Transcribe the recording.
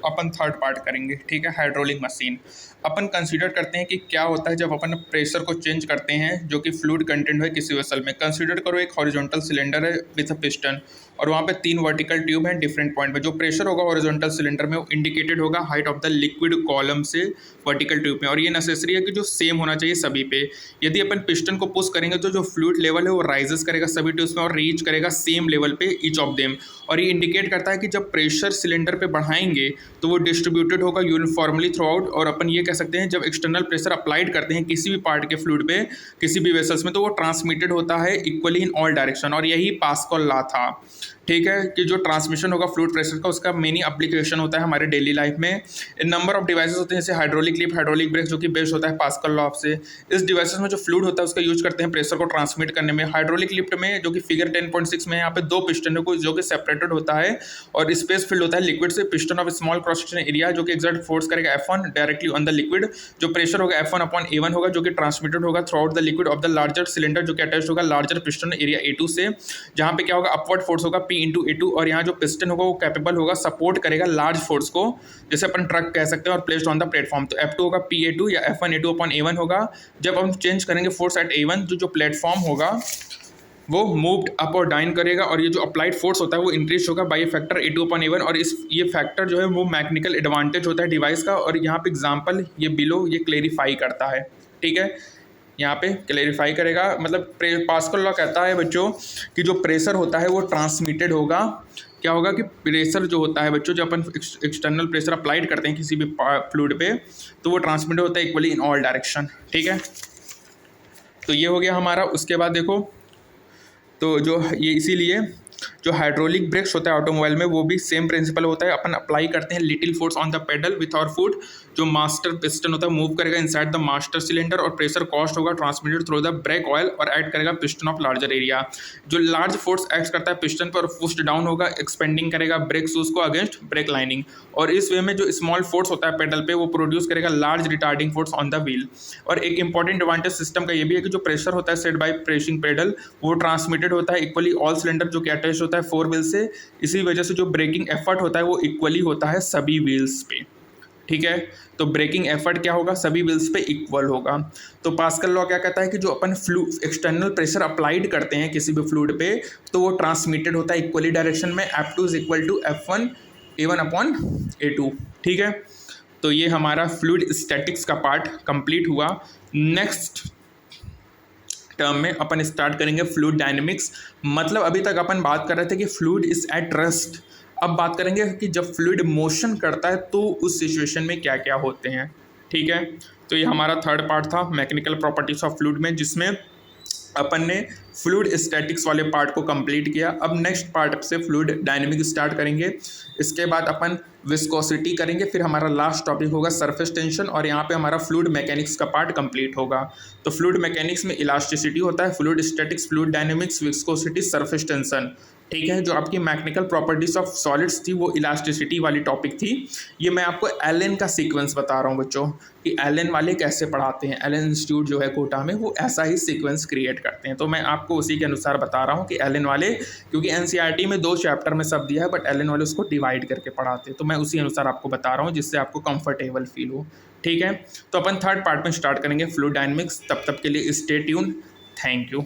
अपन third part करेंगे, ठीक है। हाइड्रोलिक मशीन अपन कंसीडर करते हैं कि क्या होता है जब अपन प्रेशर को चेंज करते हैं जो कि फ्लूइड कंटेंट है किसी वेसल में। कंसीडर करो एक हॉरिजॉन्टल सिलेंडर है विथ अ पिस्टन और वहाँ पे 3 वर्टिकल ट्यूब हैं डिफरेंट पॉइंट पे। जो प्रेशर होगा हॉरिजॉन्टल सिलेंडर में वो इंडिकेटेड होगा height of the liquid column से वर्टिकल ट्यूब में, और ये नेसेसरी है कि जो सेम होना चाहिए सभी पे। यदि अपन पिस्टन को पुश करेंगे तो जो फ्लूइड लेवल है वो राइजेस करेगा सभी ट्यूब्स में और रीच करेगा सेम लेवल पे ईच ऑफ देम। और ये इंडिकेट करता है कि जब प्रेशर सिलेंडर पे बढ़ाएंगे तो वो डिस्ट्रीब्यूटेड होगा यूनिफॉर्मली थ्रू आउट। और अपन ये कह सकते हैं जब एक्सटर्नल प्रेशर अप्लाइड करते हैं किसी भी पार्ट के फ्लूइड पे किसी भी वेसल्स में तो वो ट्रांसमिटेड होता है इक्वली इन ऑल डायरेक्शन। और यही पास्कल लॉ था, ठीक है, कि जो ट्रांसमिशन होगा फ्लूइड प्रेशर का उसका मेनी एप्लीकेशन होता है हमारे डेली लाइफ में। इन नंबर ऑफ डिवाइसेस होते हैं जैसे हाइड्रोलिक लिफ्ट, हाइड्रोलिक ब्रेक जो कि बेस्ड होता है पास्कल लॉ से। इस डिवाइसेस में जो फ्लूइड होता है उसका यूज करते हैं प्रेशर को ट्रांसमिट करने में। हाइड्रोलिक लिफ्ट में जो कि फिगर 10.6 में यहाँ पे 2 पिस्टन को जो कि सेपरेटेड होता है और स्पेस फिल्ड होता है लिक्विड से। Piston of small cross section area जो कि एक्सर्ट फोर्स करेगा F1 directly on the liquid. जो प्रेशर होगा F1/A1 होगा जो कि ट्रांसमिटेड होगा through out the liquid of the larger cylinder जो कि अटैच होगा लार्जर पिस्टन एरिया A2 से, जहाँ पे क्या होगा अपवर्ड फोर्स होगा P/A2 और यहाँ जो पिस्टन होगा वो कैपेबल होगा सपोर्ट करेगा लार्ज फोर्स को, जैसे अपन ट्रक कह सकते हैं, और प्लेस्ड ऑन द प्लेटफॉर्म। तो F2 होगा P/A2 या F1/A2/A1 होगा। जब हम चेंज करेंगे फोर्स एट A1 जो प्लेटफॉर्म होगा वो मूव्ड अप और डाउन करेगा और ये जो अप्लाइड फोर्स होता है वो इंक्रीज होगा बाई फैक्टर A2/A1। और ये फैक्टर जो है वो मैकेनिकल एडवांटेज होता है डिवाइस का। और यहाँ पे एग्जांपल ये बिलो ये क्लेरिफाई करता है, ठीक है, यहाँ पे क्लेरिफाई करेगा। मतलब पास्कल लॉ कहता है बच्चों कि जो प्रेशर होता है वो ट्रांसमिटेड होगा। क्या होगा कि प्रेशर जो होता है बच्चों, जब अपन एक्सटर्नल प्रेशर अप्लाइड करते हैं किसी भी फ्लूइड पे तो वो ट्रांसमिटेड होता है इक्वली इन ऑल डायरेक्शन, ठीक है। तो ये हो गया हमारा। उसके बाद देखो तो जो ये इसीलिए जो हाइड्रोलिक ब्रेक्स होता है ऑटोमोबाइल में वो भी सेम प्रिंसिपल होता है। अपन अप्लाई करते हैं little force on the pedal with our foot. जो मास्टर पिस्टन होता है मूव करेगा इनसाइड द मास्टर सिलेंडर और प्रेशर कॉस्ट होगा transmitted through the brake oil और ऐड करेगा पिस्टन ऑफ लार्जर एरिया। जो लार्ज फोर्स एक्ट करता है पिस्टन पर पुश्ड डाउन होगा एक्सपेंडिंग करेगा ब्रेक शूज को अगेंस्ट ब्रेक लाइनिंग। और इस वे में जो स्मॉल फोर्स होता है पेडल पे वो प्रोड्यूस करेगा large retarding force on the wheel. और एक इंपॉर्टेंट एडवांटेज सिस्टम का ये भी है कि जो प्रेशर होता है सेट बाय प्रेसिंग पेडल वो ट्रांसमिटेड होता है इक्वली ऑल सिलेंडर जो कि अटैच होता है 4 व्हील से। इसी वजह से जो ब्रेकिंग एफर्ट होता है वो इक्वली होता है सभी व्हील्स पे, ठीक है। तो ब्रेकिंग एफर्ट क्या होगा सभी व्हील्स पे इक्वल होगा। तो पास्कल लॉ क्या कहता है कि जो अपन एक्सटर्नल प्रेशर अप्लाइड करते हैं किसी भी फ्लूइड पे तो वो ट्रांसमिटेड होता है इक्वली डायरेक्शन में F2 = F1/A1/A2, ठीक है। तो ये हमारा फ्लूइड स्टैटिक्स का पार्ट कंप्लीट हुआ। नेक्स्ट टर्म में अपन स्टार्ट करेंगे फ्लूइड डायनेमिक्स। मतलब अभी तक अपन बात कर रहे थे कि फ्लूइड इज एट रेस्ट, अब बात करेंगे कि जब फ्लूइड मोशन करता है तो उस सिचुएशन में क्या क्या होते हैं, ठीक है। तो ये हमारा थर्ड पार्ट था मैकेनिकल प्रॉपर्टीज ऑफ फ्लूइड में, जिसमें अपन ने फ्लूइड स्टैटिक्स वाले पार्ट को कंप्लीट किया। अब नेक्स्ट पार्ट से फ्लूइड डायनेमिक स्टार्ट करेंगे। इसके बाद अपन विस्कोसिटी करेंगे, फिर हमारा लास्ट टॉपिक होगा सरफेस टेंशन और यहाँ पे हमारा फ्लूइड मैकेनिक्स का पार्ट कंप्लीट होगा। तो फ्लूइड मैकेनिक्स में इलास्टिसिटी होता है, fluid statics, fluid dynamics, viscosity, surface tension, ठीक है। जो आपकी मैकेनिकल प्रॉपर्टीज ऑफ सॉलिड्स थी वो इलास्टिसिटी वाली टॉपिक थी। ये मैं आपको एलन का सीक्वेंस बता रहा हूँ बच्चों कि एलन वाले कैसे पढ़ाते हैं। एलन इंस्टीट्यूट जो है कोटा में वो ऐसा ही सीक्वेंस क्रिएट करते हैं, तो मैं आपको उसी के अनुसार बता रहा हूँ कि एलन वाले, क्योंकि एनसीईआरटी में 2 चैप्टर में सब दिया है बट एलन वाले उसको डिवाइड करके पढ़ाते हैं, तो मैं उसी अनुसार आपको बता रहा हूँ जिससे आपको कंफर्टेबल फील हो, ठीक है। तो अपन थर्ड पार्ट में स्टार्ट करेंगे फ्लूइड डायनेमिक्स। तब तक के लिए स्टे ट्यून, थैंक यू।